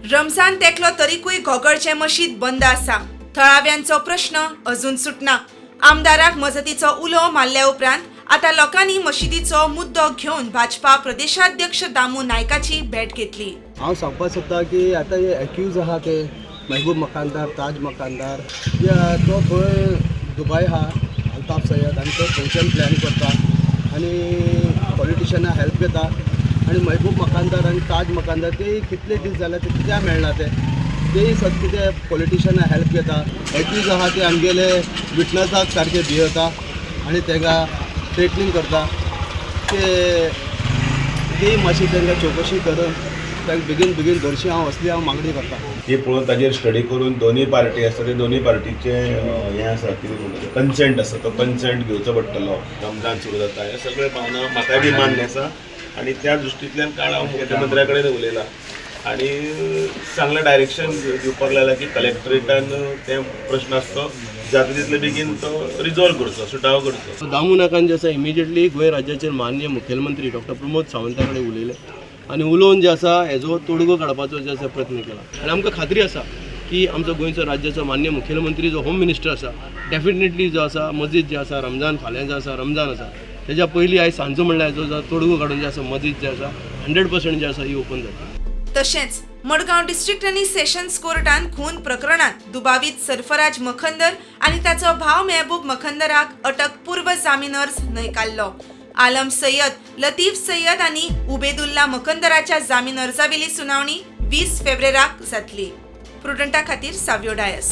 रमजान तेकलो तरीकूय घोगळचे मशीद बंद आसा. थळाव्यांचो प्रश्न अजून सुटना. आमदाराक मजतीचो उलो मारल्या उपरांत आता लोकांनी मशिदीचो मुद्दो घेवन भाजपा प्रदेशाध्यक्ष दामू नायकाची भेट घेतली. हांव सांगपाक सोदतां की आतां हे एक्यूज आहा ते महबूब मकानदार, ताज मकानदार, तो थंय दुबय आहा अल्ताफ सय्यद आनी तो थंयच्यान प्लॅन करता आनी पॉलिटिशनां हेल्प घेता आनी महबूब मकानदार आनी ताज मकानदार ते कितले दीस जाले ते कित्याक मेळना तेय सद कितें पॉलिटिशनां हेल्प घेता. एक्यूज आहा ते आमगेले विटनसाक सारके भियेता आनी तांकां थ्रेटनिंग करता ते मातशी तांकां चवकशी करून तांकां बेगीन धरशी असली हांव मागणी करता. ती पळोवन ताजेर स्टडी करून दोनूय पार्टी आसा ते दोनूय पार्टीचे हें आसा कितें कन्सेंट आसा तो कन्सेंट घेवचो पडटलो. रमजान सुरू जाता हें सगळें भावना म्हाकाय बी मान्य आसा आनी त्या दृश्टींतल्यान काल हांव मुख्यमंत्र्या कडेन उलयलां आनी सांगलें डायरेक्शन दिवपाक लायलां की कलेक्टरेटान ते प्रश्न आसा तो जाता तितले बेगीन तो रिजॉल्व करचो, सुटावो करचो. दामू नायकान जे आसा इमिजिएटली गोंय राज्याचे माननीय मुखेलमंत्री डॉक्टर प्रमोद सावंता कडेन उलयले आनी उलोवन जे आसा हेजो तोडगो काडपाचो जे आसा प्रयत्न केला आनी आमकां खात्री आसा की आमचो गोंयचो राज्याचो माननीय मुखेलमंत्री जो होम मिनिस्टर आसा डेफिनेटली जो आसा मस्जिद जे आसा रमजान फाल्यां जो आसा रमजान आसा तेज्या पयलीं आयज सांजो म्हणल्यार जो तोडगो काडून जे आसा मस्जिद जे आसा 100% जे आसा ही ओपन जाता. तशेंच मडगांव डिस्ट्रिक्ट आनी सेशन्स कोर्टान खून प्रकरणात दुबावीत सरफराज मखंदर आनी ताचो भाव मेहबूब मखंदराक अटकपूर्व जामीन अर्ज न्हयकारलो. आलम सय्यद, लतीफ सय्यद आनी उबेदुल्ला मखंदराच्या जामीन अर्जावेली सुनावणी 20 फेब्रुवारीक जातली. प्रुडंटा खातीर सावियो डायस.